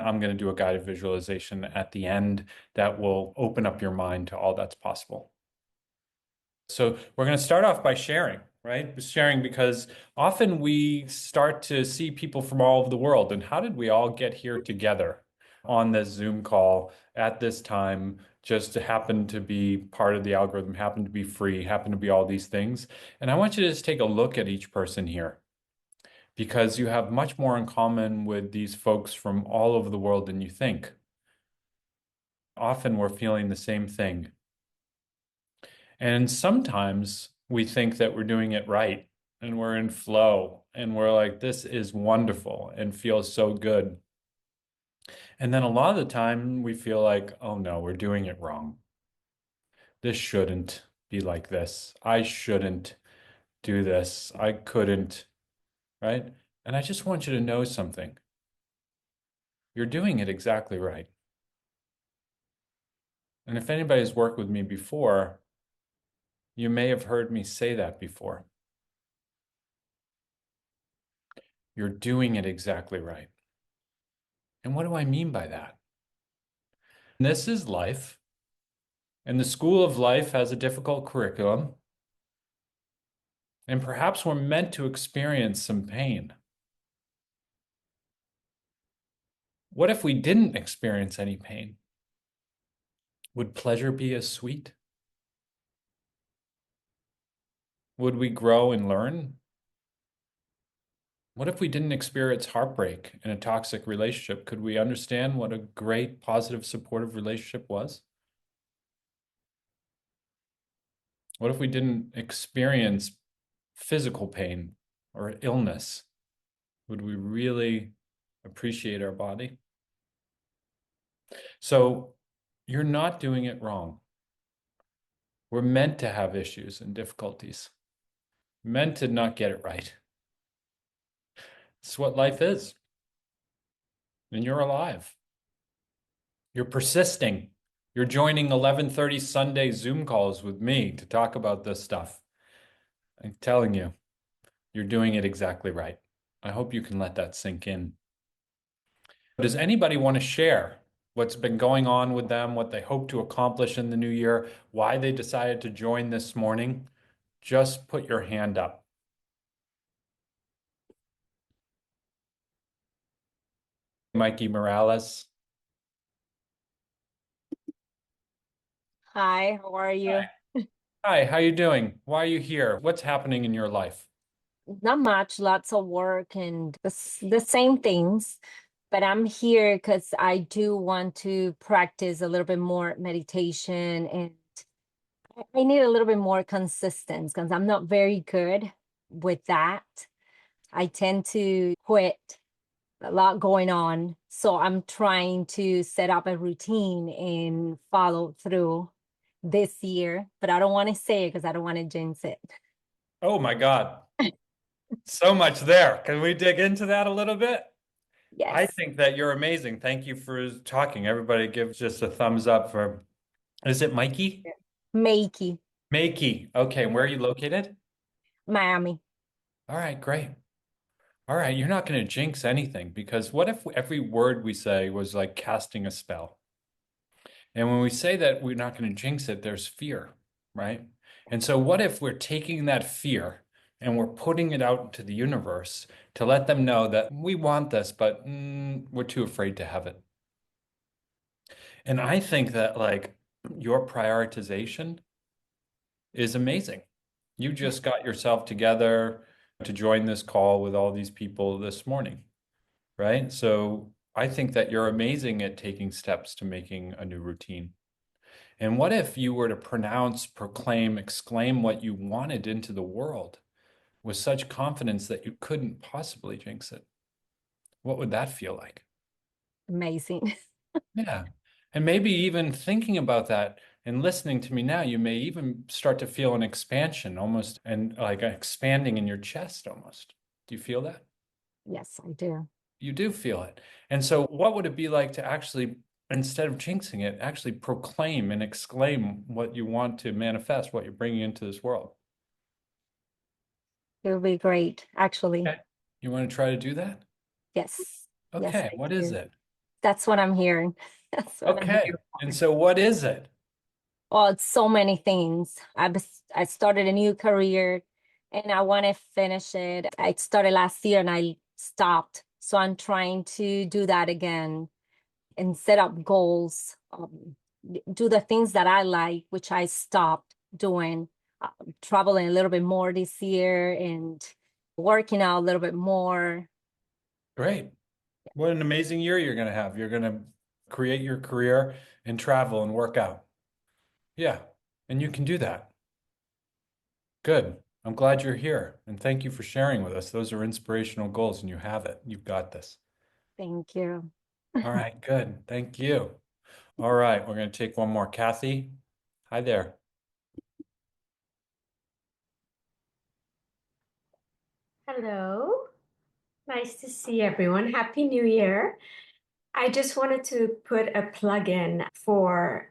I'm going to do a guided visualization at the end that will open up your mind to all that's possible. So we're going to start off by sharing, right? Sharing because often we start to see people from all over the world. And how did we all get here together on this Zoom call at this time? Just to happen to be part of the algorithm, happen to be free, happen to be all these things. And I want you to just take a look at each person here because you have much more in common with these folks from all over the world than you think. Often we're feeling the same thing. And sometimes we think that we're doing it right and we're in flow and we're like, this is wonderful and feels so good. And then a lot of the time we feel like, oh no, we're doing it wrong. This shouldn't be like this. I shouldn't do this. I couldn't, right? And I just want you to know something. You're doing it exactly right. And if anybody's worked with me before, you may have heard me say that before. You're doing it exactly right. And what do I mean by that? This is life, and the school of life has a difficult curriculum, and perhaps we're meant to experience some pain. What if we didn't experience any pain? Would pleasure be as sweet? Would we grow and learn? What if we didn't experience heartbreak in a toxic relationship? Could we understand what a great, positive, supportive relationship was? What if we didn't experience physical pain or illness? Would we really appreciate our body? So you're not doing it wrong. We're meant to have issues and difficulties, meant to not get it right. It's what life is. And you're alive. You're persisting. You're joining 11:30 Sunday Zoom calls with me to talk about this stuff. I'm telling you, you're doing it exactly right. I hope you can let that sink in. Does anybody want to share what's been going on with them, what they hope to accomplish in the new year, why they decided to join this morning? Just put your hand up. Mikey Morales. Hi, how are you? Hi. Hi, how you doing? Why are you here? What's happening in your life? Not much, lots of work and the same things, but I'm here because I do want to practice a little bit more meditation and I need a little bit more consistency because I'm not very good with that. I tend to quit a lot going on. So I'm trying to set up a routine and follow through this year, but I don't want to say it because I don't want to jinx it. Oh my God. So much there. Can we dig into that a little bit? I Yes. think that you're amazing. Thank you for talking. Everybody give just a thumbs up for, is it Mikey? Makey, Makey. Okay, and where are you located? Miami. All right, great. All right, you're not going to jinx anything because what if every word we say was like casting a spell? And when we say that we're not going to jinx it, there's fear, right? And so, what if we're taking that fear and we're putting it out into the universe to let them know that we want this, but we're too afraid to have it? And I think that, like, your prioritization is amazing. You just got yourself together to join this call with all these people this morning, right? So, I think that you're amazing at taking steps to making a new routine. And what if you were to pronounce, proclaim, exclaim what you wanted into the world with such confidence that you couldn't possibly jinx it? What would that feel like? Amazing. Yeah. And maybe even thinking about that and listening to me now, you may even start to feel an expansion almost and like expanding in your chest almost. Do you feel that? Yes, I do. You do feel it. And so, what would it be like to actually, instead of jinxing it, actually proclaim and exclaim what you want to manifest, what you're bringing into this world? It would be great, actually. Okay. You want to try to do that? Yes. Yes, Okay. I What is do. it? That's what I'm hearing. That's what I'm Okay. here And for. so what is it? Oh, it's so many things. I started a new career and I want to finish it. I started last year and I stopped. So I'm trying to do that again and set up goals, do the things that I like, which I stopped doing, traveling a little bit more this year and working out a little bit more. Great. What an amazing year you're going to have. You're going to create your career and travel and work out. Yeah. And you can do that. Good. I'm glad you're here. And thank you for sharing with us. Those are inspirational goals, and you have it. You've got this. Thank you. All right. Good. Thank you. All right. We're going to take one more. Kathy. Hi there. Hello. Nice to see everyone. Happy New Year. I just wanted to put a plug in for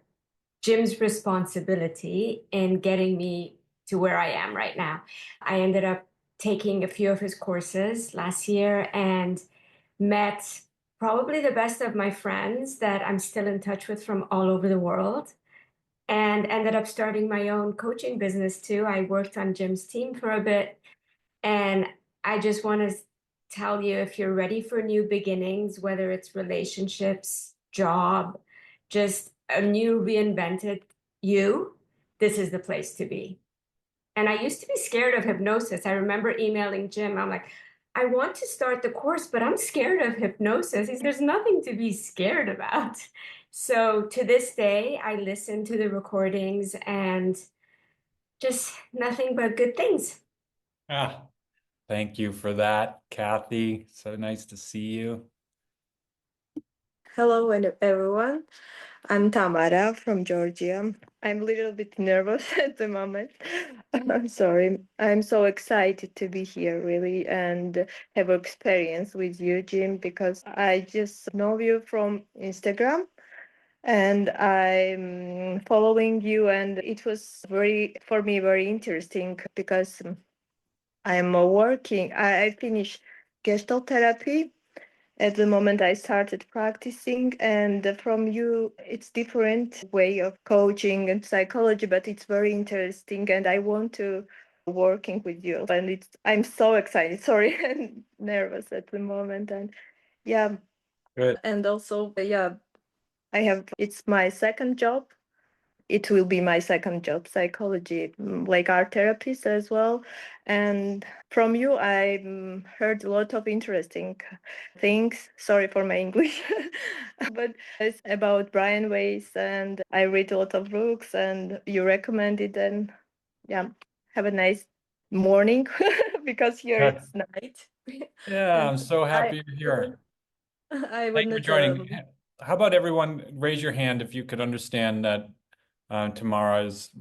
Jim's responsibility in getting me to where I am right now. I ended up taking a few of his courses last year and met probably the best of my friends that I'm still in touch with from all over the world, and ended up starting my own coaching business too. I worked on Jim's team for a bit, and I just want to tell you, if you're ready for new beginnings, whether it's relationships, job, just a new reinvented you, this is the place to be. And I used to be scared of hypnosis. I remember emailing Jim. I'm like, I want to start the course, but I'm scared of hypnosis. He said, there's nothing to be scared about. So to this day, I listen to the recordings and just nothing but good things. Ah, thank you for that, Kathy. So nice to see you. Hello, everyone. I'm Tamara from Georgia. I'm a little bit nervous at the moment. I'm sorry. I'm so excited to be here, really, and have experience with you, Jim, because I just know you from Instagram and I'm following you, and it was for me, very interesting because I'm working. I finished Gestalt therapy at the moment I started practicing, and from you, it's different way of coaching and psychology, but it's very interesting, and I want to working with you. And I'm so excited. Sorry, and nervous at the moment, and yeah, Good. and also yeah, I have. It's my second job. It will be my second job, psychology, like art therapist as well. And from you, I heard a lot of interesting things. Sorry for my English, but it's about Brian Weiss, and I read a lot of books, and you recommended. And yeah, have a nice morning because here Good. it's night. Yeah, And I'm so I, happy you're here. I Thank you for wanted joining. How about everyone raise your hand if you could understand that Tamara's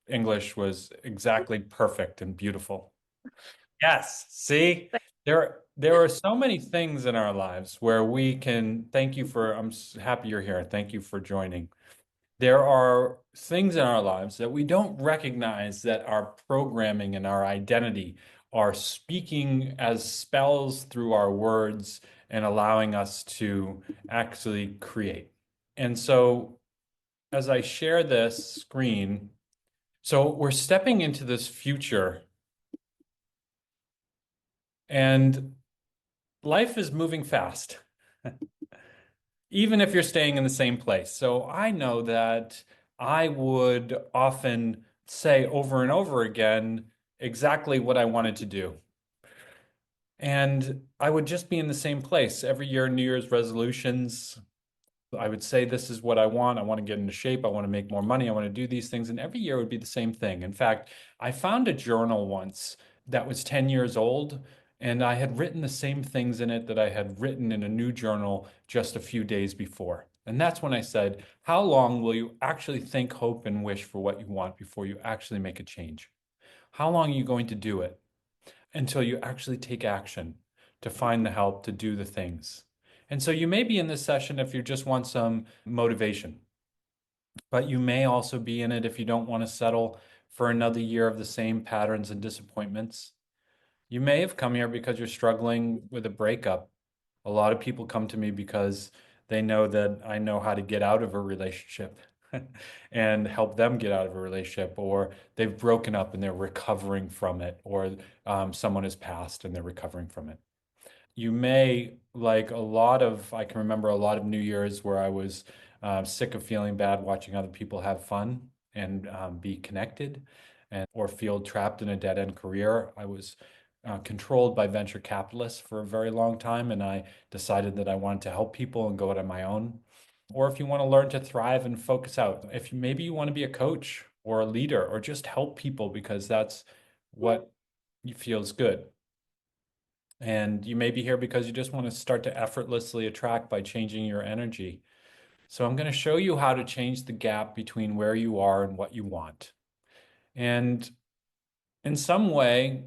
English was exactly perfect and beautiful. Yes. See, there are so many things in our lives where we can thank you for, happy you're here. Thank you for joining. There are things in our lives that we don't recognize that our programming and our identity are speaking as spells through our words and allowing us to actually create. And so as I share this screen, so we're stepping into this future and life is moving fast, even if you're staying in the same place. So I know that I would often say over and over again exactly what I wanted to do. And I would just be in the same place every year, New Year's resolutions. I would say, this is what I want. I want to get into shape. I want to make more money. I want to do these things. And every year would be the same thing. In fact, I found a journal once that was 10 years old, and I had written the same things in it that I had written in a new journal just a few days before. And that's when I said, how long will you actually think, hope, and wish for what you want before you actually make a change? How long are you going to do it? Until you actually take action to find the help to do the things. And so you may be in this session if you just want some motivation, but you may also be in it if you don't want to settle for another year of the same patterns and disappointments. You may have come here because you're struggling with a breakup. A lot of people come to me because They know that I know how to get out of a relationship and help them get out of a relationship, or they've broken up and they're recovering from it, or someone has passed and they're recovering from it. You may, like I can remember a lot of New Year's where I was sick of feeling bad watching other people have fun and be connected, or feel trapped in a dead-end career. I was controlled by venture capitalists for a very long time, and I decided that I wanted to help people and go it on my own. Or if you want to learn to thrive and focus out, if maybe you want to be a coach or a leader or just help people because that's what feels good. And you may be here because you just want to start to effortlessly attract by changing your energy. So I'm going to show you how to change the gap between where you are and what you want. And in some way,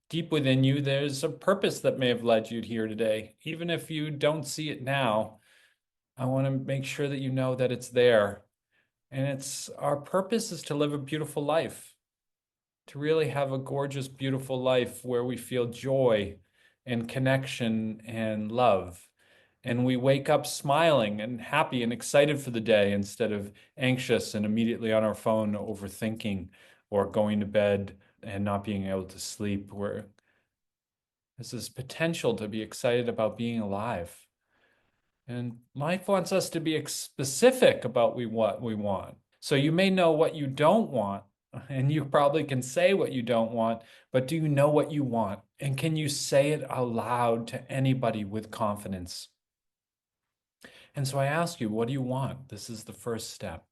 deep within you, there's a purpose that may have led you here today. Even if you don't see it now, I want to make sure that you know that it's there. And our purpose is to live a beautiful life, to really have a gorgeous, beautiful life where we feel joy and connection and love. And we wake up smiling and happy and excited for the day instead of anxious and immediately on our phone overthinking or going to bed and not being able to sleep. Where there's this potential to be excited about being alive. And life wants us to be specific about what we want. So you may know what you don't want, and you probably can say what you don't want, but do you know what you want? And can you say it aloud to anybody with confidence? And so I ask you, what do you want? This is the first step.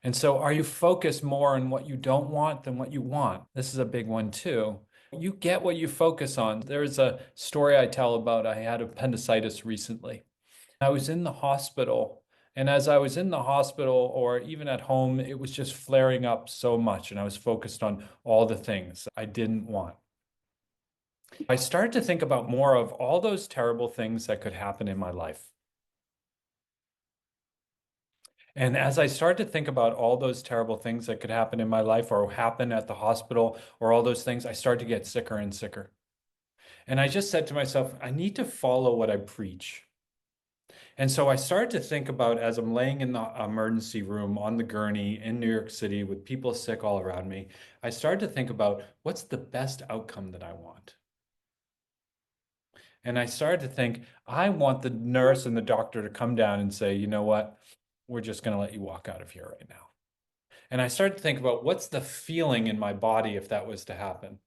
And so are you focused more on what you don't want than what you want? This is a big one too. You get what you focus on. There's a story I tell about I had appendicitis recently. I was in the hospital, and as I was in the hospital or even at home, it was just flaring up so much, and I was focused on all the things I didn't want. I started to think about more of all those terrible things that could happen in my life. And as I started to think about all those terrible things that could happen in my life or happen at the hospital or all those things, I started to get sicker and sicker. And I just said to myself, I need to follow what I preach. And so I started to think about, as I'm laying in the emergency room on the gurney in New York City with people sick all around me, I started to think about what's the best outcome that I want. And I started to think, I want the nurse and the doctor to come down and say, you know what, we're just going to let you walk out of here right now. And I started to think about what's the feeling in my body if that was to happen.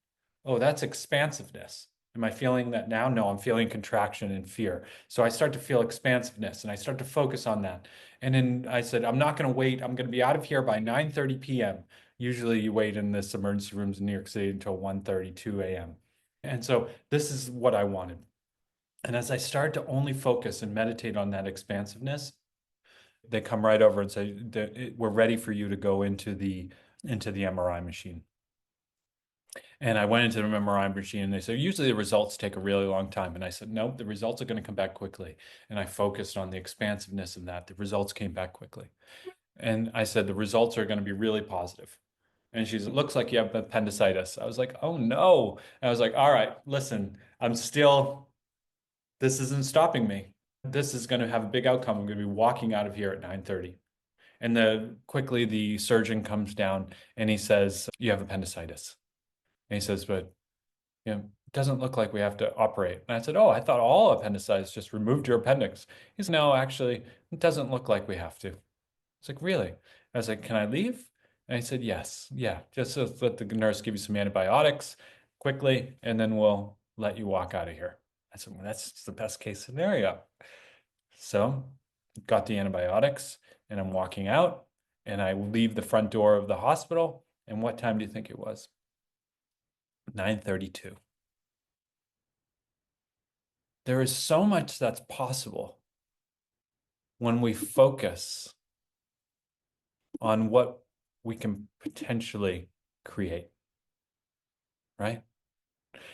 Oh, that's expansiveness. Am I feeling that now? No, I'm feeling contraction and fear. So I start to feel expansiveness and I start to focus on that. And then I said, I'm not going to wait. I'm going to be out of here by 9:30 p.m. Usually you wait in this emergency rooms in New York City until 1:30, 2 a.m. And so this is what I wanted. And as I started to only focus and meditate on that expansiveness, they come right over and say, we're ready for you to go into the MRI machine. And I went into the MRI machine and they said, usually the results take a really long time. And I said, no, the results are going to come back quickly. And I focused on the expansiveness of that. The results came back quickly. And I said, the results are going to be really positive. And she's, it looks like you have appendicitis. I was like, oh no. And I was like, all right, listen, this isn't stopping me. This is going to have a big outcome. I'm going to be walking out of here at 9:30. And quickly the surgeon comes down and he says, you have appendicitis. And he says, but it doesn't look like we have to operate. And I said, oh, I thought all appendicitis just removed your appendix. He said, no, actually, it doesn't look like we have to. It's like, really? I was like, can I leave? And he said, yes, yeah, just let the nurse give you some antibiotics quickly, and then we'll let you walk out of here. I said, well, that's the best case scenario. So got the antibiotics and I'm walking out and I leave the front door of the hospital. And what time do you think it was? 9:32. There is so much that's possible when we focus on what we can potentially create, right?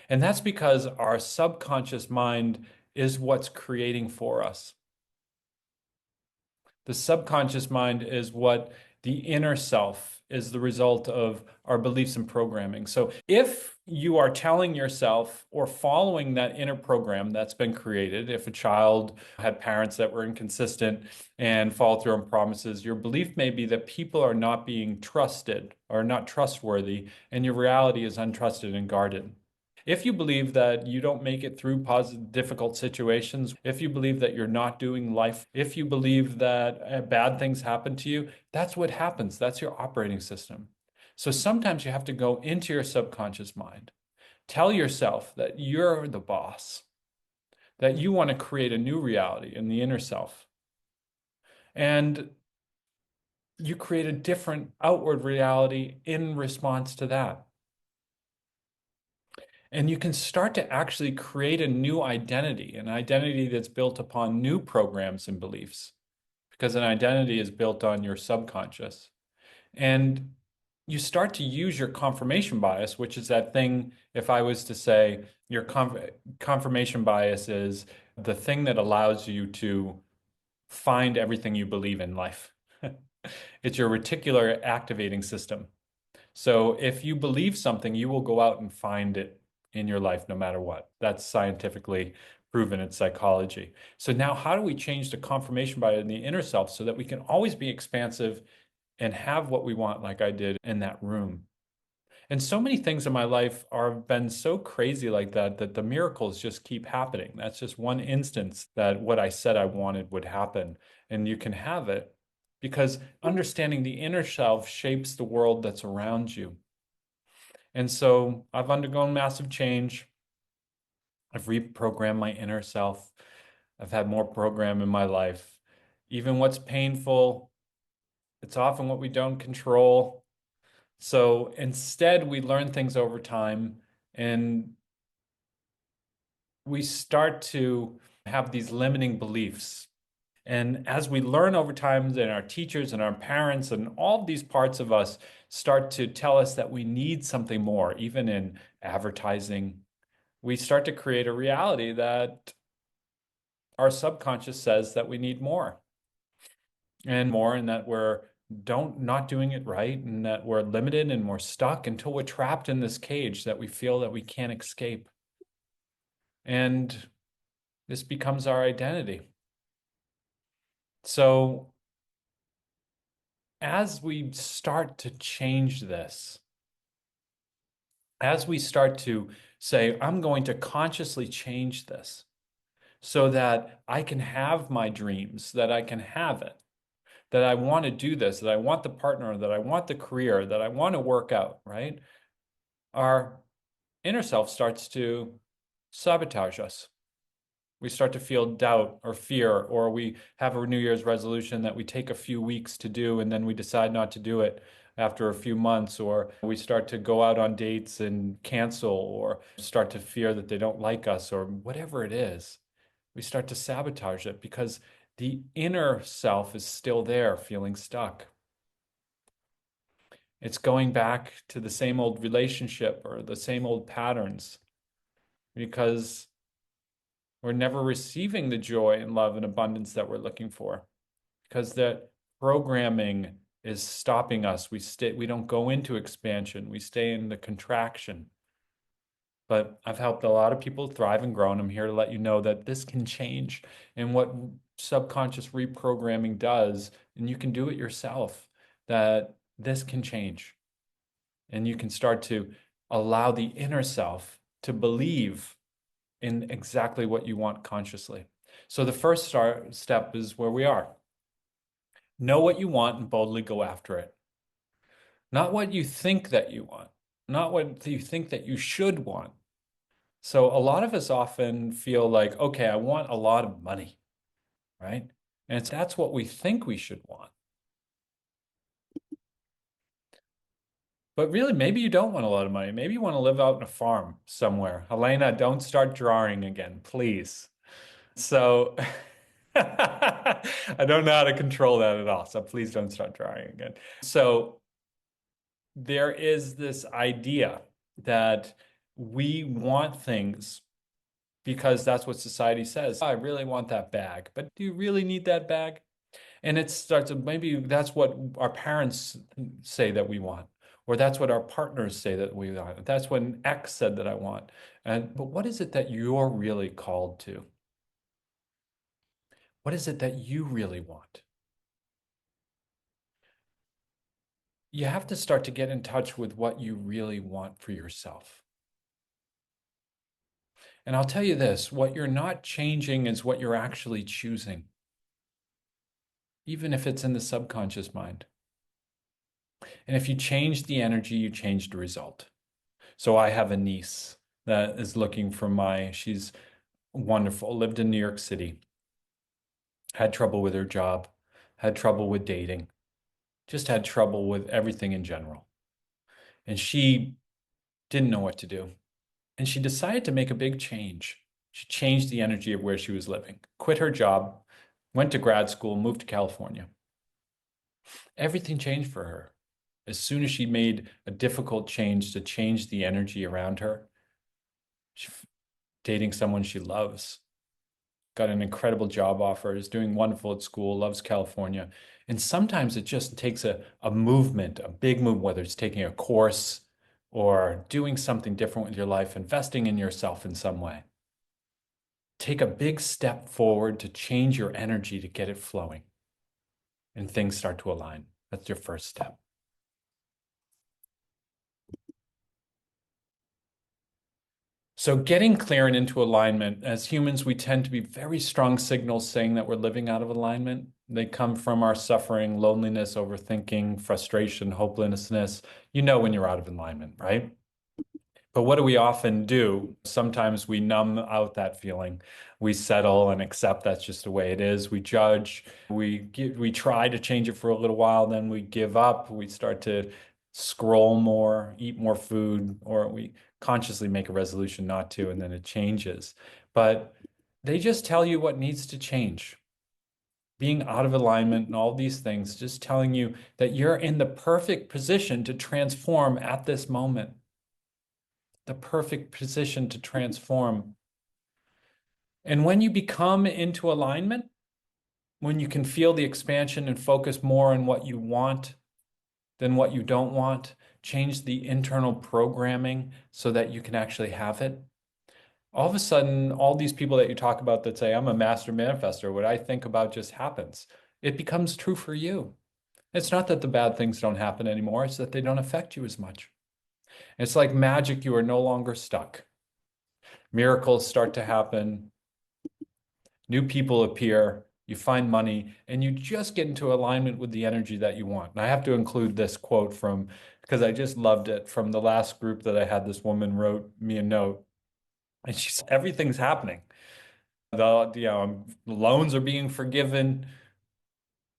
And that's because our subconscious mind is what's creating for us. The subconscious mind is what The inner self is the result of our beliefs and programming. So if you are telling yourself or following that inner program that's been created, if a child had parents that were inconsistent and followed through on promises, your belief may be that people are not being trusted or not trustworthy, and your reality is untrusted and guarded. If you believe that you don't make it through difficult situations, if you believe that you're not doing life, if you believe that bad things happen to you, that's what happens. That's your operating system. So sometimes you have to go into your subconscious mind. Tell yourself that you're the boss, that you want to create a new reality in the inner self. And you create a different outward reality in response to that. And you can start to actually create a new identity, an identity that's built upon new programs and beliefs, because an identity is built on your subconscious. And you start to use your confirmation bias, which is that thing, if I was to say your confirmation bias is the thing that allows you to find everything you believe in life. It's your reticular activating system. So if you believe something, you will go out and find it in your life no matter what. That's scientifically proven in psychology. So now how do we change the confirmation bias in the inner self so that we can always be expansive and have what we want, like I did in that room? And so many things in my life have been so crazy like that, that the miracles just keep happening. That's just one instance that what I said I wanted would happen. And you can have it because understanding the inner self shapes the world that's around you. And so I've undergone massive change. I've reprogrammed my inner self. I've had more program in my life. Even what's painful, it's often what we don't control. So instead, we learn things over time and we start to have these limiting beliefs. And as we learn over time, and our teachers and our parents and all these parts of us start to tell us that we need something more, even in advertising, we start to create a reality that our subconscious says that we need more and that we're not doing it right and that we're limited and we're stuck until we're trapped in this cage that we feel that we can't escape. And this becomes our identity. So as we start to change this, as we start to say, I'm going to consciously change this so that I can have my dreams, that I can have it, that I want to do this, that I want the partner, that I want the career, that I want to work out, right? Our inner self starts to sabotage us. We start to feel doubt or fear, or we have a New Year's resolution that we take a few weeks to do and then we decide not to do it after a few months, or we start to go out on dates and cancel, or start to fear that they don't like us, or whatever it is. We start to sabotage it because the inner self is still there feeling stuck. It's going back to the same old relationship or the same old patterns because we're never receiving the joy and love and abundance that we're looking for because that programming is stopping us. We don't go into expansion. We stay in the contraction. But I've helped a lot of people thrive and grow, and I'm here to let you know that this can change. And what subconscious reprogramming does, and you can do it yourself, that this can change. And you can start to allow the inner self to believe in exactly what you want consciously. So the first step is where we are. Know what you want and boldly go after it. Not what you think that you want, not what you think that you should want. So a lot of us often feel like, okay, I want a lot of money, right? And that's what we think we should want. But really, maybe you don't want a lot of money. Maybe you want to live out on a farm somewhere. Helena, don't start drawing again, please. So I don't know how to control that at all. So please don't start drawing again. So there is this idea that we want things because that's what society says. I really want that bag, but do you really need that bag? And it starts, maybe that's what our parents say that we want, or that's what our partners say that we want. That's what an ex said that I want. But what is it that you're really called to? What is it that you really want? You have to start to get in touch with what you really want for yourself. And I'll tell you this, what you're not changing is what you're actually choosing, even if it's in the subconscious mind. And if you change the energy, you change the result. So I have a niece that is looking for she's wonderful, lived in New York City, had trouble with her job, had trouble with dating, just had trouble with everything in general. And she didn't know what to do. And she decided to make a big change. She changed the energy of where she was living, quit her job, went to grad school, moved to California. Everything changed for her. As soon as she made a difficult change to change the energy around her, dating someone she loves, got an incredible job offer, is doing wonderful at school, loves California. And sometimes it just takes a movement, a big move, whether it's taking a course or doing something different with your life, investing in yourself in some way. Take a big step forward to change your energy to get it flowing, and things start to align. That's your first step. So getting clear and into alignment, as humans, we tend to be very strong signals saying that we're living out of alignment. They come from our suffering, loneliness, overthinking, frustration, hopelessness. You know when you're out of alignment, right? But what do we often do? Sometimes we numb out that feeling. We settle and accept that's just the way it is. We judge. We try to change it for a little while, then we give up. We start to scroll more, eat more food, or we consciously make a resolution not to, and then it changes. But they just tell you what needs to change. Being out of alignment and all these things, just telling you that you're in the perfect position to transform at this moment. The perfect position to transform. And when you become into alignment, when you can feel the expansion and focus more on what you want than what you don't want, change the internal programming so that you can actually have it. All of a sudden, all these people that you talk about that say, I'm a master manifestor, what I think about just happens. It becomes true for you. It's not that the bad things don't happen anymore, it's that they don't affect you as much. It's like magic, you are no longer stuck. Miracles start to happen. New people appear, you find money, and you just get into alignment with the energy that you want. And I have to include this quote because I just loved it, from the last group that I had. This woman wrote me a note, and she said, everything's happening. Loans are being forgiven.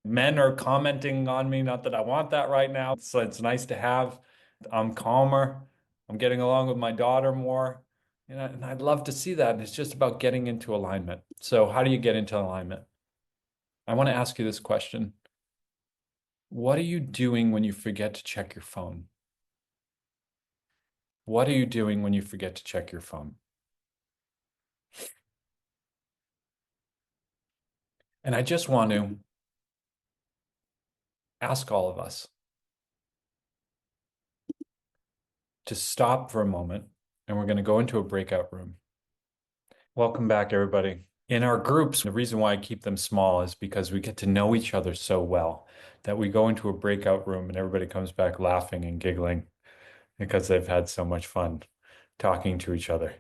Men are commenting on me, not that I want that right now. So it's nice to have. I'm calmer. I'm getting along with my daughter more. And I'd love to see that. And it's just about getting into alignment. So how do you get into alignment? I want to ask you this question. What are you doing when you forget to check your phone? What are you doing when you forget to check your phone? And I just want to ask all of us to stop for a moment, and we're going to go into a breakout room. Welcome back, everybody. In our groups, the reason why I keep them small is because we get to know each other so well that we go into a breakout room and everybody comes back laughing and giggling because they've had so much fun talking to each other.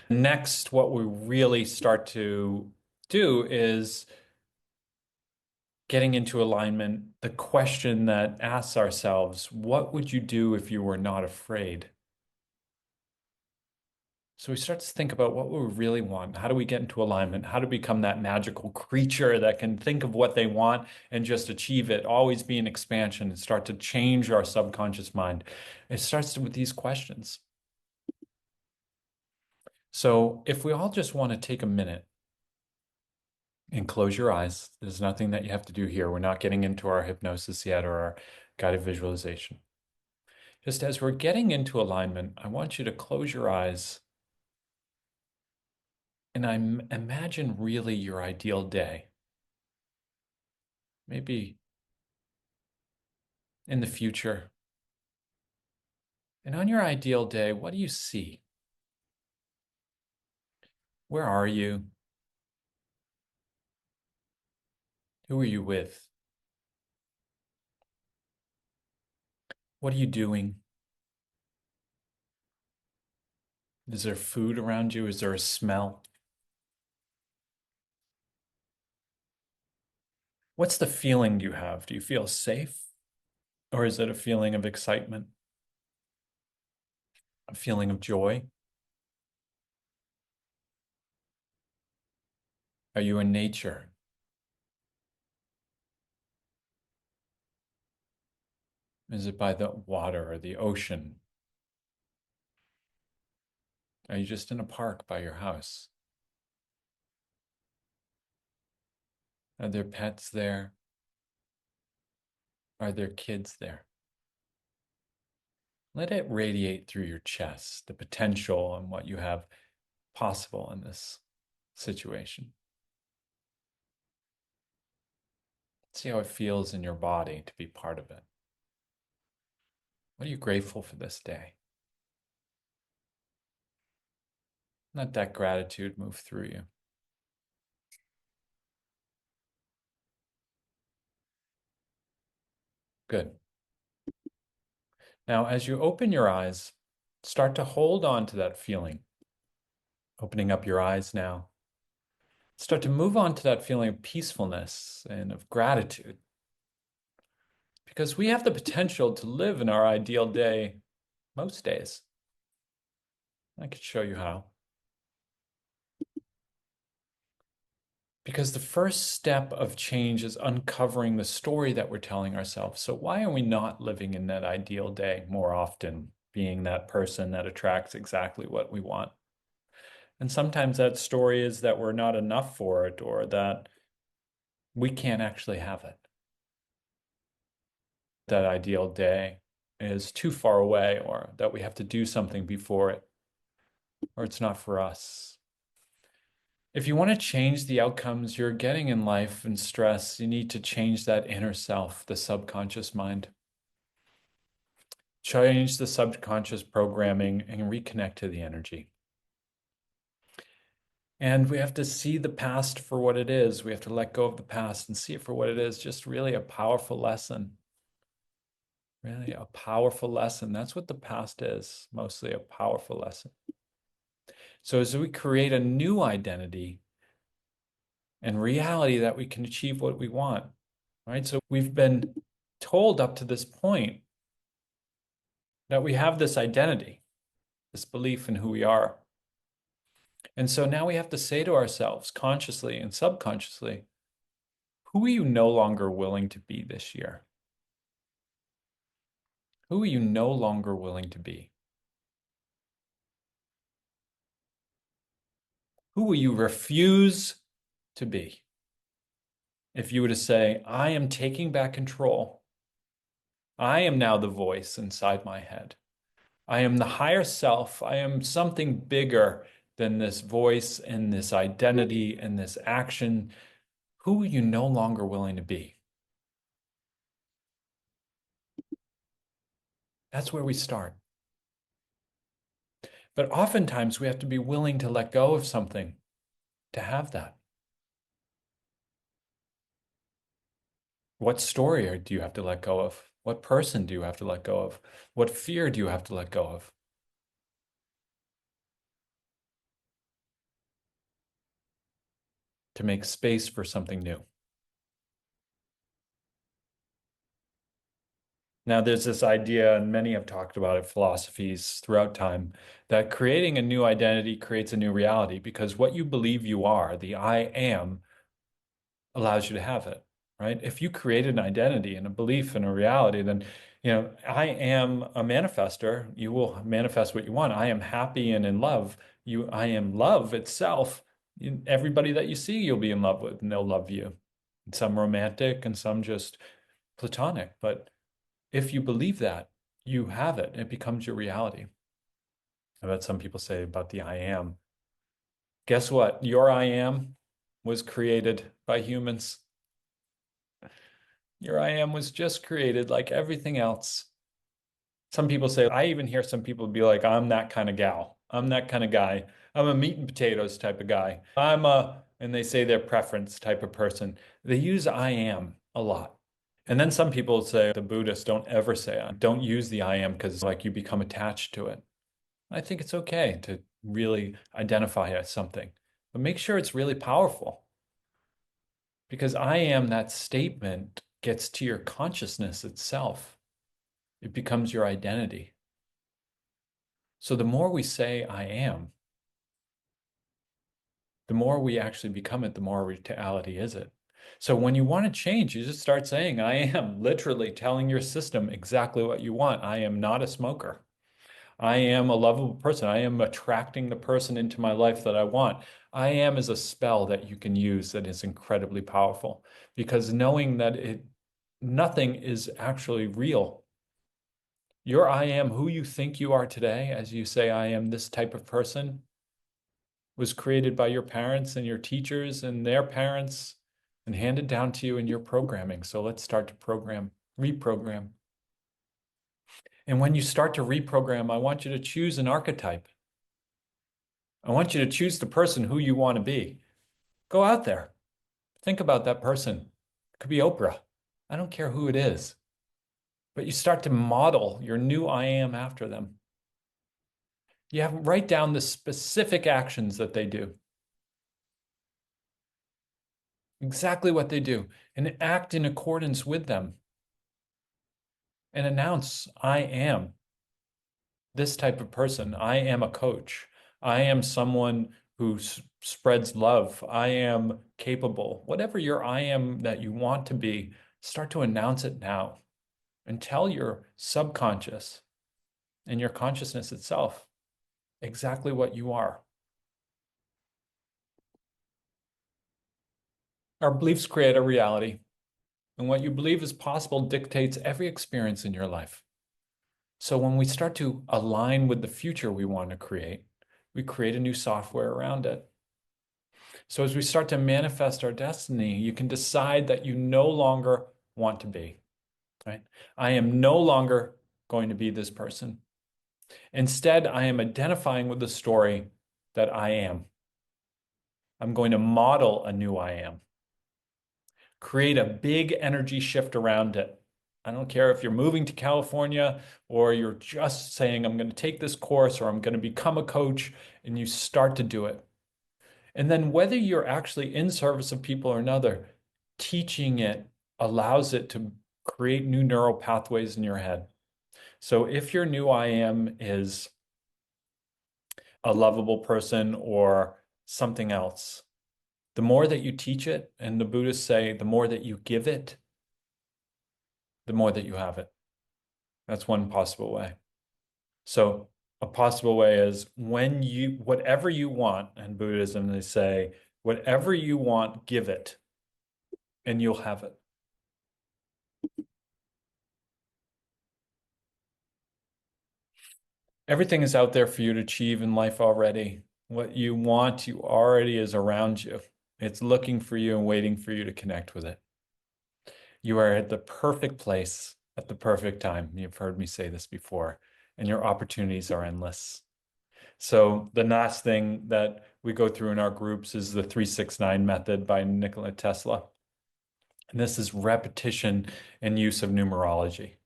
Next, what we really start to do is getting into alignment. The question that asks ourselves, what would you do if you were not afraid? So we start to think about what we really want. How do we get into alignment? How to become that magical creature that can think of what they want and just achieve it, always be in expansion, and start to change our subconscious mind. It starts with these questions. So if we all just want to take a minute and close your eyes, there's nothing that you have to do here. We're not getting into our hypnosis yet or our guided visualization. Just as we're getting into alignment, I want you to close your eyes and imagine really your ideal day. maybe in the future. And on your ideal day, what do you see? Where are you? Who are you with? What are you doing? Is there food around you? Is there a smell? What's the feeling you have? Do you feel safe? Or is it a feeling of excitement? A feeling of joy? Are you in nature? Is it by the water or the ocean? Are you just in a park by your house? Are there pets there? Are there kids there? Let it radiate through your chest, the potential and what you have possible in this situation. See how it feels in your body to be part of it. What are you grateful for this day? Let that gratitude move through you. Good. Now, as you open your eyes, start to hold on to that feeling. Opening up your eyes now. Start to move on to that feeling of peacefulness and of gratitude. Because we have the potential to live in our ideal day most days. I could show you how. Because the first step of change is uncovering the story that we're telling ourselves. So why are we not living in that ideal day more often, being that person that attracts exactly what we want? And sometimes that story is that we're not enough for it, or that we can't actually have it. That ideal day is too far away, or that we have to do something before it, or it's not for us. If you want to change the outcomes you're getting in life and stress, you need to change that inner self, the subconscious mind. Change the subconscious programming and reconnect to the energy. And we have to see the past for what it is. We have to let go of the past and see it for what it is. Just really a powerful lesson. Really a powerful lesson. That's what the past is, mostly a powerful lesson. So as we create a new identity and reality, that we can achieve what we want, right? So we've been told up to this point that we have this identity, this belief in who we are. And so now we have to say to ourselves, consciously and subconsciously, who are you no longer willing to be this year? Who are you no longer willing to be? Who will you refuse to be? If you were to say, I am taking back control. I am now the voice inside my head. I am the higher self. I am something bigger than this voice and this identity and this action. Who are you no longer willing to be? That's where we start. But oftentimes we have to be willing to let go of something to have that. What story do you have to let go of? What person do you have to let go of? What fear do you have to let go of? To make space for something new. Now, there's this idea, and many have talked about it, philosophies throughout time, that creating a new identity creates a new reality, because what you believe you are, the I am, allows you to have it, right? If you create an identity and a belief and a reality, then, I am a manifester. You will manifest what you want. I am happy and in love. I am love itself. Everybody that you see, you'll be in love with, and they'll love you. Some romantic and some just platonic. But if you believe that, you have it. It becomes your reality. I've had some people say about the I am. Guess what? Your I am was created by humans. Your I am was just created like everything else. Some people say, I even hear some people be like, I'm that kind of gal. I'm that kind of guy. I'm a meat and potatoes type of guy. And they say their preference type of person. They use I am a lot. And then some people say the Buddhists don't ever say, don't use the I am because like you become attached to it. I think it's okay to really identify as something, but make sure it's really powerful. Because I am, that statement gets to your consciousness itself. It becomes your identity. So the more we say I am, the more we actually become it, the more reality is it. So when you want to change, you just start saying I am, literally telling your system exactly what you want. I am not a smoker. I am a lovable person. I am attracting the person into my life that I want. I am is a spell that you can use that is incredibly powerful because knowing that nothing is actually real. Your I am who you think you are today, as you say, I am this type of person, was created by your parents and your teachers and their parents and handed down to you in your programming. So let's start to reprogram. And when you start to reprogram, I want you to choose an archetype. I want you to choose the person who you want to be. Go out there. Think about that person. It could be Oprah. I don't care who it is. But you start to model your new I am after them. You have write down the specific actions that they do. Exactly what they do. And act in accordance with them. And announce, I am this type of person. I am a coach. I am someone who spreads love. I am capable. Whatever your I am that you want to be, start to announce it now and tell your subconscious and your consciousness itself exactly what you are. Our beliefs create a reality, and what you believe is possible dictates every experience in your life. So when we start to align with the future we want to create, we create a new software around it. So as we start to manifest our destiny, you can decide that you no longer want to be, right? I am no longer going to be this person. Instead, I am identifying with the story that I am. I'm going to model a new I am. Create a big energy shift around it. I don't care if you're moving to California or you're just saying, I'm going to take this course or I'm going to become a coach, and you start to do it. And then whether you're actually in service of people or another, teaching it allows it to create new neural pathways in your head. So if your new I am is a lovable person or something else, the more that you teach it, and the Buddhists say, the more that you give it, the more that you have it. That's one possible way. So a possible way is whatever you want, in Buddhism, they say, whatever you want, give it, and you'll have it. Everything is out there for you to achieve in life already. What you want, you already is around you. It's looking for you and waiting for you to connect with it. You are at the perfect place at the perfect time. You've heard me say this before, and your opportunities are endless. So the last thing that we go through in our groups is the 369 method by Nikola Tesla. And this is repetition and use of numerology.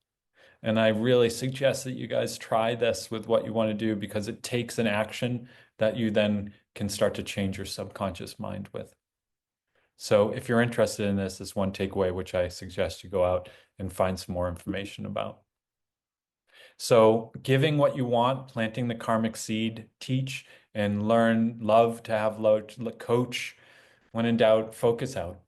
And I really suggest that you guys try this with what you want to do because it takes an action that you then can start to change your subconscious mind with. So if you're interested in this, one takeaway, which I suggest you go out and find some more information about. So giving what you want, planting the karmic seed, teach and learn, love to have love, coach. When in doubt, focus out.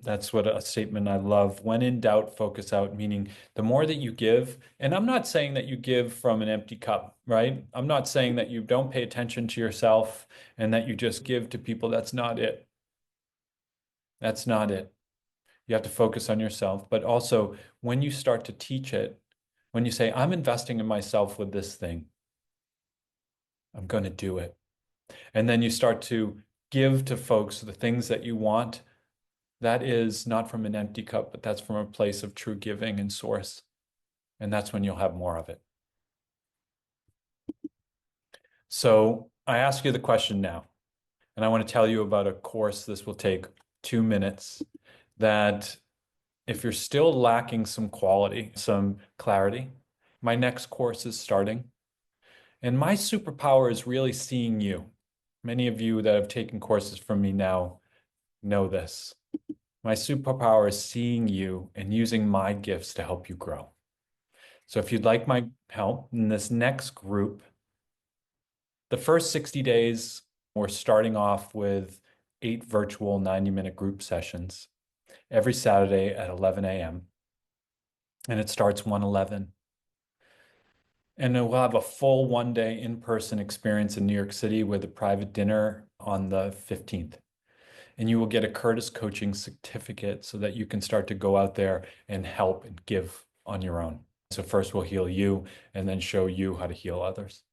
That's what a statement I love. When in doubt, focus out, meaning the more that you give, and I'm not saying that you give from an empty cup, right? I'm not saying that you don't pay attention to yourself and that you just give to people. That's not it. That's not it. You have to focus on yourself. But also, when you start to teach it, when you say, I'm investing in myself with this thing, I'm going to do it. And then you start to give to folks the things that you want. that is not from an empty cup, but that's from a place of true giving and source. And that's when you'll have more of it. So I ask you the question now, and I want to tell you about a course. This will take 2 minutes, that if you're still lacking some quality, some clarity, my next course is starting. And my superpower is really seeing you. Many of you that have taken courses from me now know this. My superpower is seeing you and using my gifts to help you grow. So if you'd like my help in this next group, the first 60 days, we're starting off with 8 virtual 90-minute group sessions every Saturday at 11 a.m. And it starts 1/11. And then we'll have a full 1-day in-person experience in New York City with a private dinner on the 15th. And you will get a Curtis coaching certificate so that you can start to go out there and help and give on your own. So first we'll heal you and then show you how to heal others.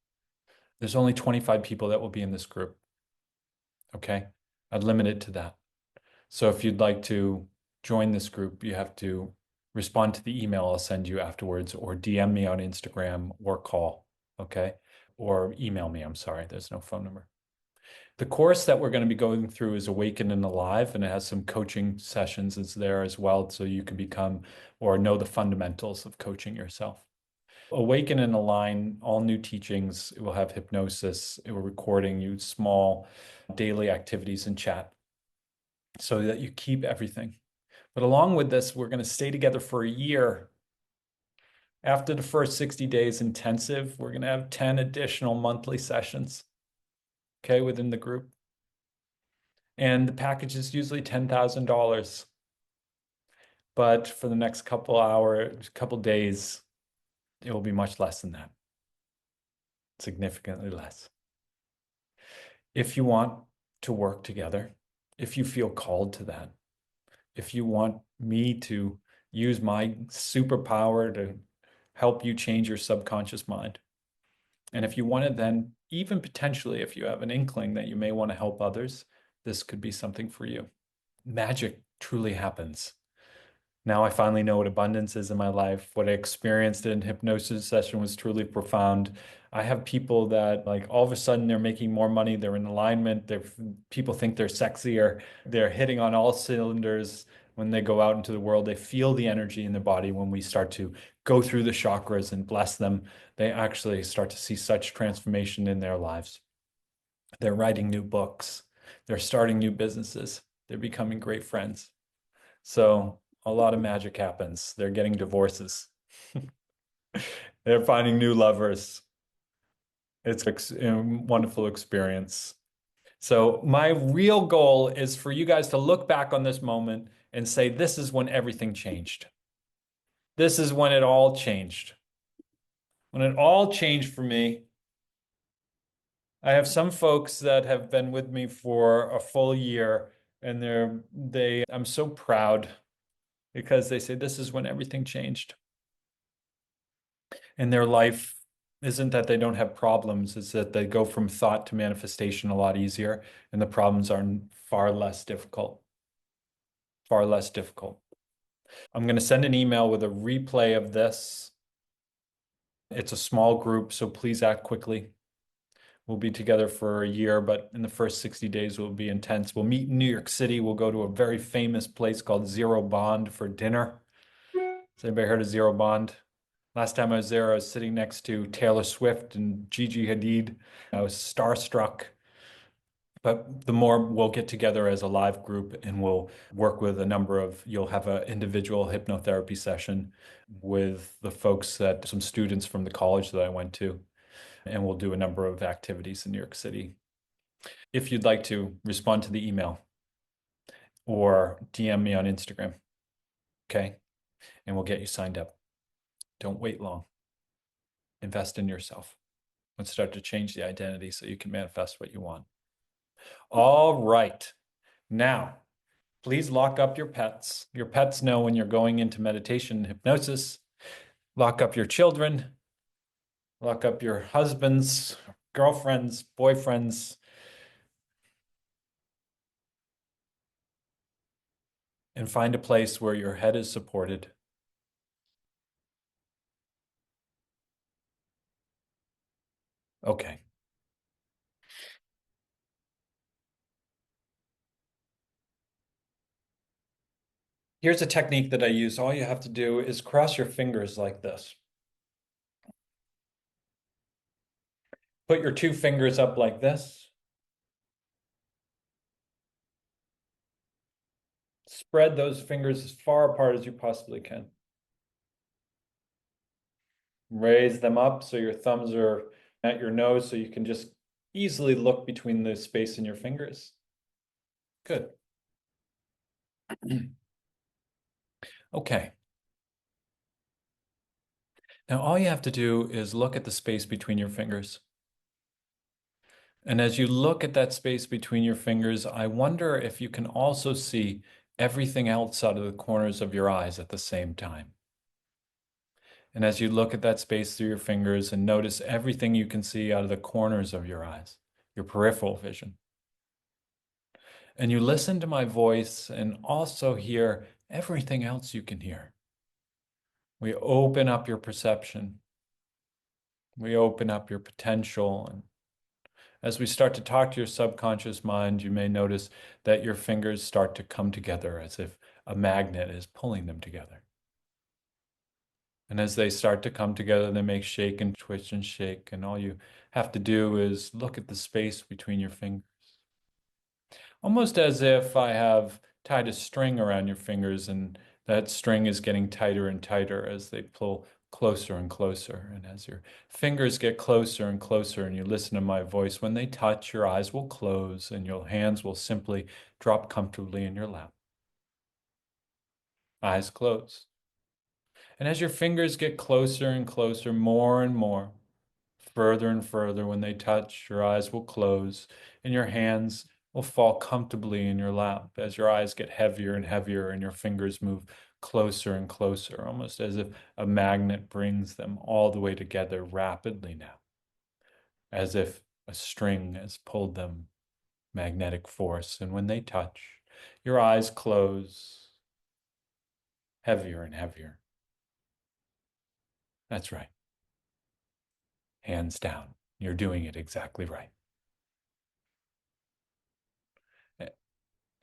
There's only 25 people that will be in this group. Okay? I'd limit it to that. So if you'd like to join this group, you have to respond to the email I'll send you afterwards, or DM me on Instagram, or call, okay? Or email me, I'm sorry, there's no phone number. The course that we're going to be going through is Awaken and Alive, and it has some coaching sessions is there as well, so you can become or know the fundamentals of coaching yourself. Awaken and Align, all new teachings. It will have hypnosis. It will recording you small daily activities and chat so that you keep everything. But along with this, we're going to stay together for a year. After the first 60 days intensive, we're going to have 10 additional monthly sessions, okay, within the group. And the package is usually $10,000. But for the next couple days, it will be much less than that. Significantly less. If you want to work together, if you feel called to that, if you want me to use my superpower to help you change your subconscious mind, and if you want to then, even potentially, if you have an inkling that you may want to help others, this could be something for you. Magic truly happens. Now I finally know what abundance is in my life. What I experienced in hypnosis session was truly profound. I have people that like all of a sudden they're making more money, they're in alignment, people think they're sexier, they're hitting on all cylinders when they go out into the world. They feel the energy in the body when we start to go through the chakras and bless them. They actually start to see such transformation in their lives. They're writing new books, they're starting new businesses, they're becoming great friends. So a lot of magic happens. They're getting divorces. They're finding new lovers. It's a wonderful experience. So my real goal is for you guys to look back on this moment and say, this is when everything changed. This is when it all changed. When it all changed for me. I have some folks that have been with me for a full year, and I'm so proud because they say this is when everything changed. And their life isn't that they don't have problems, it's that they go from thought to manifestation a lot easier, and the problems are far less difficult. Far less difficult. I'm going to send an email with a replay of this. It's a small group, so please act quickly. We'll be together for a year, but in the first 60 days will be intense. We'll meet in New York City. We'll go to a very famous place called Zero Bond for dinner. Has anybody heard of Zero Bond? Last time I was there, I was sitting next to Taylor Swift and Gigi Hadid. I was starstruck. But the more we'll get together as a live group and we'll work with you'll have an individual hypnotherapy session with the folks some students from the college that I went to. And we'll do a number of activities in New York City. If you'd like to respond to the email or DM me on Instagram, okay? And we'll get you signed up. Don't wait long. Invest in yourself. Let's start to change the identity so you can manifest what you want. All right. Now, please lock up your pets. Your pets know when you're going into meditation and hypnosis. Lock up your children. Lock up your husbands, girlfriends, boyfriends. And find a place where your head is supported. Okay. Here's a technique that I use. All you have to do is cross your fingers like this. Put your two fingers up like this. Spread those fingers as far apart as you possibly can. Raise them up so your thumbs are at your nose so you can just easily look between the space in your fingers. Good. Okay. Now all you have to do is look at the space between your fingers. And as you look at that space between your fingers, I wonder if you can also see everything else out of the corners of your eyes at the same time. And as you look at that space through your fingers and notice everything you can see out of the corners of your eyes, your peripheral vision. And you listen to my voice and also hear everything else you can hear. We open up your perception. We open up your potential. And as we start to talk to your subconscious mind, you may notice that your fingers start to come together as if a magnet is pulling them together. And as they start to come together, they make shake and twitch and shake. And all you have to do is look at the space between your fingers. Almost as if I have tied a string around your fingers and that string is getting tighter and tighter as they pull closer and closer. And as your fingers get closer and closer and you listen to my voice, when they touch, your eyes will close and your hands will simply drop comfortably in your lap. Eyes closed. And as your fingers get closer and closer, more and more, further and further, when they touch, your eyes will close and your hands will fall comfortably in your lap as your eyes get heavier and heavier and your fingers move closer and closer, almost as if a magnet brings them all the way together rapidly now, as if a string has pulled them, magnetic force. And when they touch, your eyes close heavier and heavier. That's right. Hands down. You're doing it exactly right.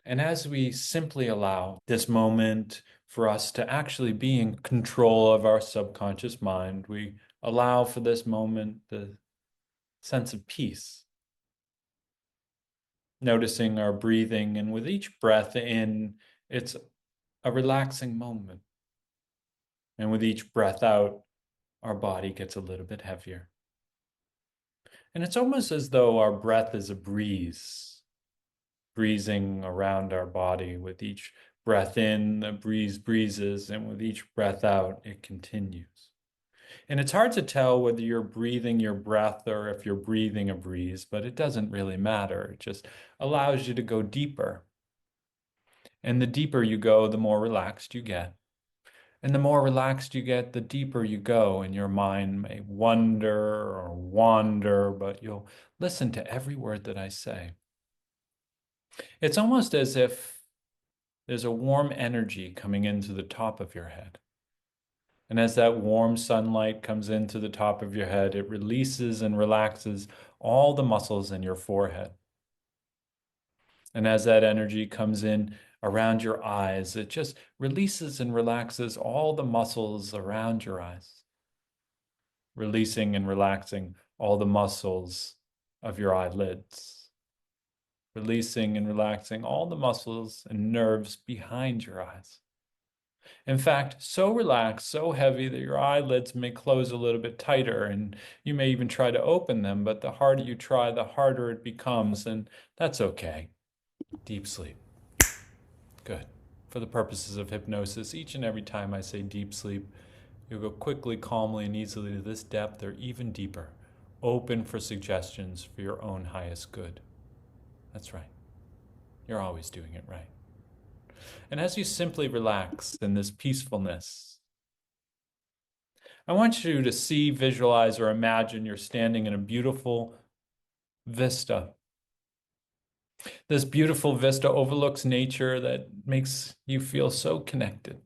And as we simply allow this moment for us to actually be in control of our subconscious mind, we allow for this moment the sense of peace, noticing our breathing, and with each breath in, it's a relaxing moment. And with each breath out, our body gets a little bit heavier. And it's almost as though our breath is a breeze, breezing around our body. With each breath in, the breeze breezes, and with each breath out, it continues. And it's hard to tell whether you're breathing your breath or if you're breathing a breeze, but it doesn't really matter. It just allows you to go deeper. And the deeper you go, the more relaxed you get. And the more relaxed you get, the deeper you go, and your mind may wonder or wander, but you'll listen to every word that I say. It's almost as if there's a warm energy coming into the top of your head. And as that warm sunlight comes into the top of your head, it releases and relaxes all the muscles in your forehead. And as that energy comes in around your eyes, it just releases and relaxes all the muscles around your eyes, releasing and relaxing all the muscles of your eyelids, releasing and relaxing all the muscles and nerves behind your eyes. In fact, so relaxed, so heavy that your eyelids may close a little bit tighter, and you may even try to open them, but the harder you try, the harder it becomes, and that's okay. Deep sleep. Good. For the purposes of hypnosis, each and every time I say deep sleep, you'll go quickly, calmly, and easily to this depth or even deeper, open for suggestions for your own highest good. That's right. You're always doing it right. And as you simply relax in this peacefulness, I want you to see, visualize, or imagine you're standing in a beautiful vista. This beautiful vista overlooks nature that makes you feel so connected.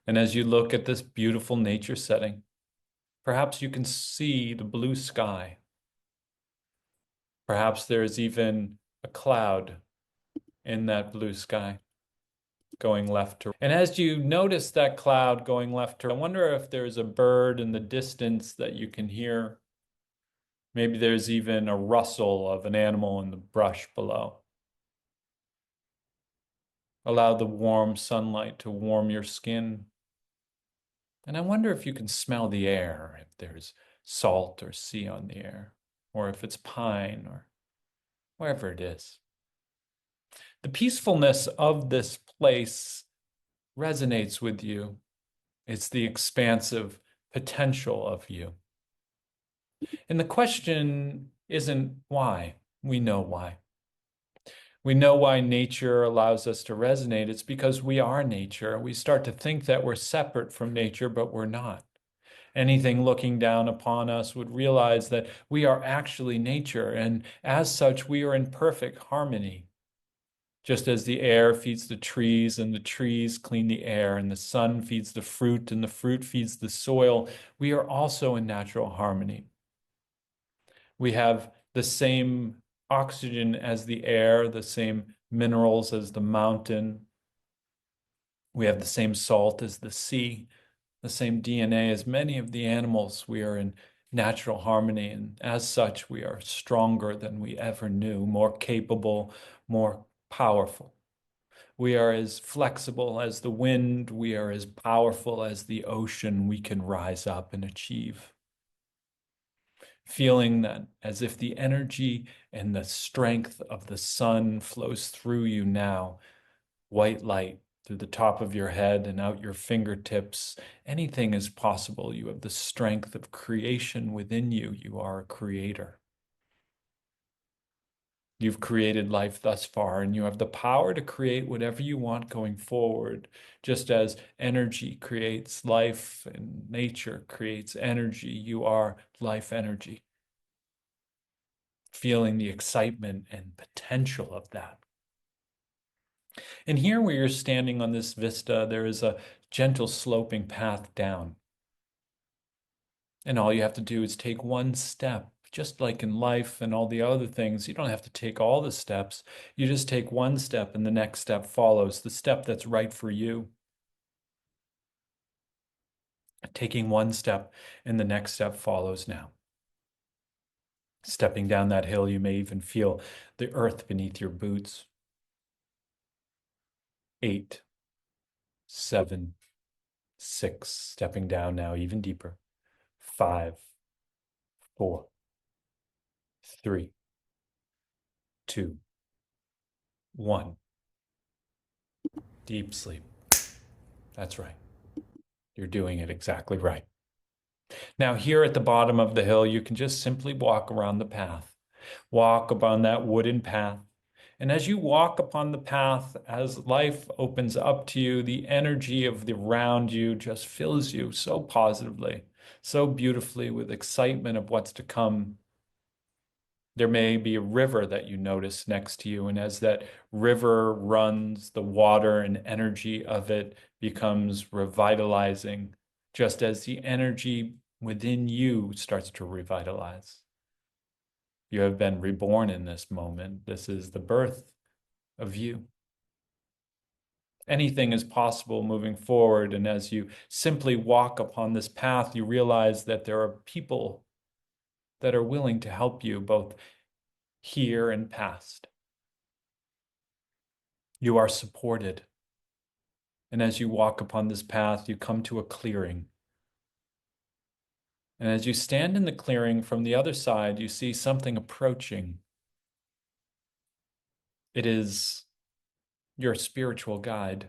And as you look at this beautiful nature setting, perhaps you can see the blue sky. Perhaps there's even a cloud in that blue sky going left to right. And as you notice that cloud going left to right, I wonder if there's a bird in the distance that you can hear. Maybe there's even a rustle of an animal in the brush below. Allow the warm sunlight to warm your skin. And I wonder if you can smell the air, if there's salt or sea on the air, or if it's pine or wherever it is. The peacefulness of this place resonates with you. It's the expansive potential of you. And the question isn't why. We know why. We know why nature allows us to resonate. It's because we are nature. We start to think that we're separate from nature, but we're not. Anything looking down upon us would realize that we are actually nature, and as such, we are in perfect harmony. Just as the air feeds the trees, and the trees clean the air, and the sun feeds the fruit, and the fruit feeds the soil, we are also in natural harmony. We have the same oxygen as the air, the same minerals as the mountain. We have the same salt as the sea, the same DNA as many of the animals. We are in natural harmony, and as such, we are stronger than we ever knew, more capable, more powerful. We are as flexible as the wind. We are as powerful as the ocean. We can rise up and achieve. Feeling that as if the energy and the strength of the sun flows through you now, white light through the top of your head and out your fingertips. Anything is possible. You have the strength of creation within you. You are a creator. You've created life thus far, and you have the power to create whatever you want going forward. Just as energy creates life and nature creates energy, you are life energy. Feeling the excitement and potential of that. And here where you're standing on this vista, there is a gentle sloping path down. And all you have to do is take one step. Just like in life and all the other things, you don't have to take all the steps. You just take one step and the next step follows, the step that's right for you. Taking one step and the next step follows now. Stepping down that hill, you may even feel the earth beneath your boots. 8, 7, 6, stepping down now even deeper. 5, 4, 3, 2, 1. Deep sleep. That's right. You're doing it exactly right. Now, here at the bottom of the hill, you can just simply walk around the path. Walk upon that wooden path. And as you walk upon the path, as life opens up to you, the energy of the around you just fills you so positively, so beautifully with excitement of what's to come. There may be a river that you notice next to you, and as that river runs, the water and energy of it becomes revitalizing, just as the energy within you starts to revitalize. You have been reborn in this moment. This is the birth of you. Anything is possible moving forward, and as you simply walk upon this path, you realize that there are people that are willing to help you, both here and past. You are supported. And as you walk upon this path, you come to a clearing. And as you stand in the clearing from the other side, you see something approaching. It is your spiritual guide.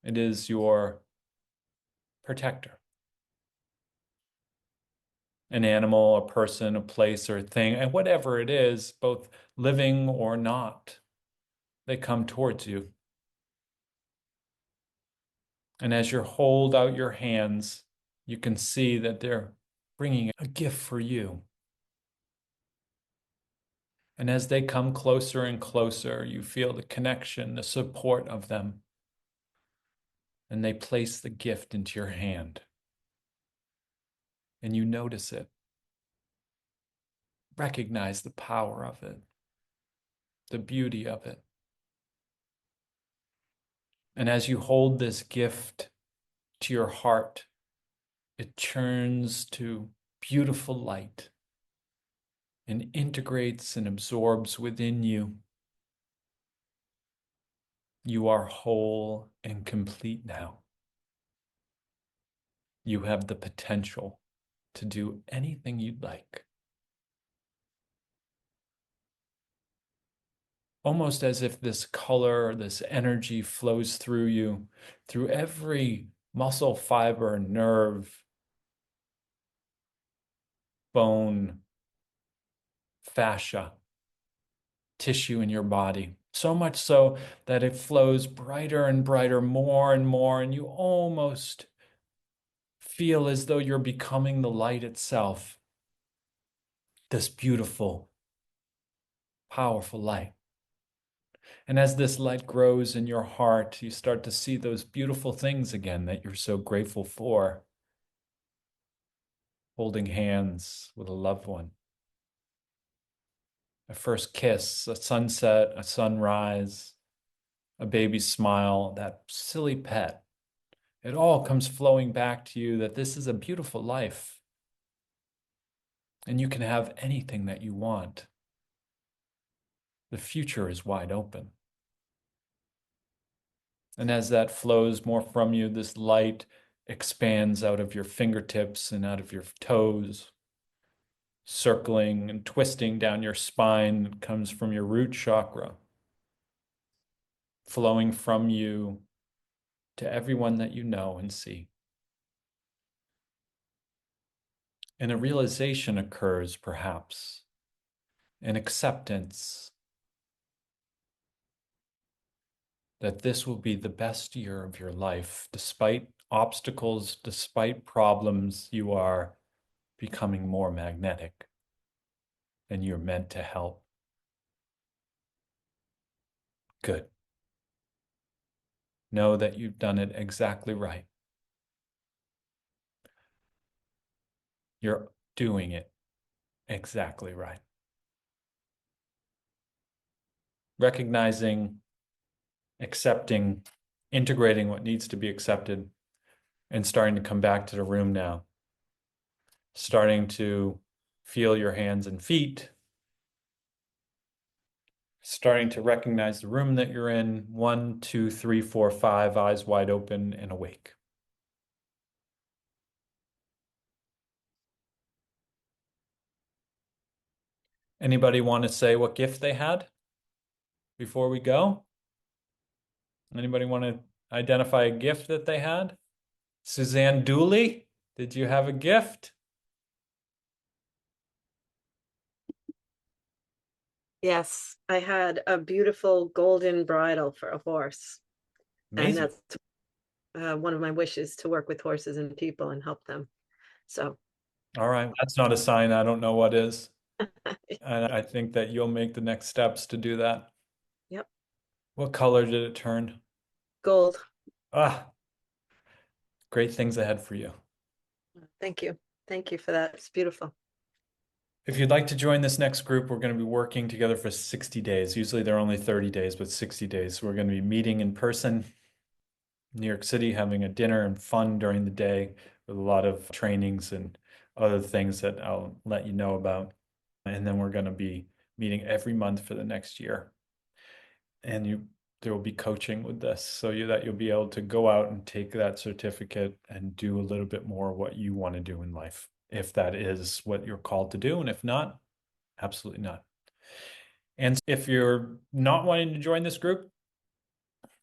It is your protector. An animal, a person, a place, or a thing, and whatever it is, both living or not, they come towards you. And as you hold out your hands, you can see that they're bringing a gift for you. And as they come closer and closer, you feel the connection, the support of them. And they place the gift into your hand. And you notice it. Recognize the power of it, the beauty of it. And as you hold this gift to your heart, it turns to beautiful light and integrates and absorbs within you. You are whole and complete now. You have the potential to do anything you'd like. Almost as if this color, this energy flows through you, through every muscle fiber, nerve, bone, fascia, tissue in your body. So much so that it flows brighter and brighter, more and more, and you almost feel as though you're becoming the light itself. This beautiful, powerful light. And as this light grows in your heart, you start to see those beautiful things again that you're so grateful for. Holding hands with a loved one. A first kiss, a sunset, a sunrise, a baby's smile, that silly pet. It all comes flowing back to you that this is a beautiful life. And you can have anything that you want. The future is wide open. And as that flows more from you, this light expands out of your fingertips and out of your toes, circling and twisting down your spine. It comes from your root chakra, flowing from you to everyone that you know and see. And a realization occurs, perhaps, an acceptance that this will be the best year of your life. Despite obstacles, despite problems, you are becoming more magnetic and you're meant to help. Good. Know that you've done it exactly right. You're doing it exactly right. Recognizing, accepting, integrating what needs to be accepted, and starting to come back to the room now. Starting to feel your hands and feet. Starting to recognize the room that you're in. 1, 2, 3, 4, 5, eyes wide open and awake. Anybody want to say what gift they had before we go? Anybody want to identify a gift that they had? Suzanne Dooley, did you have a gift? Yes, I had a beautiful golden bridle for a horse. Amazing. And that's one of my wishes, to work with horses and people and help them. So, All right, that's not a sign. I don't know what is. And I think that you'll make the next steps to do that. yep, What color did it turn? gold. Ah, great things ahead for you. Thank you. Thank you for that. It's beautiful. If you'd like to join this next group, we're going to be working together for 60 days. Usually they're only 30 days, but 60 days. We're going to be meeting in person in New York City, having a dinner and fun during the day with a lot of trainings and other things that I'll let you know about. And then we're going to be meeting every month for the next year. And there will be coaching with this so that you'll be able to go out and take that certificate and do a little bit more what you want to do in life, if that is what you're called to do. And if not, absolutely not. And if you're not wanting to join this group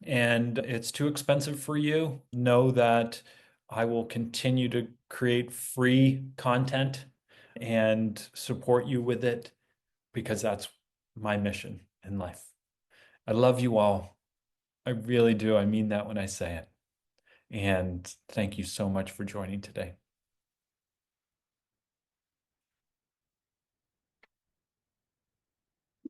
and it's too expensive for you, know that I will continue to create free content and support you with it, because that's my mission in life. I love you all. I really do. I mean that when I say it. And thank you so much for joining today.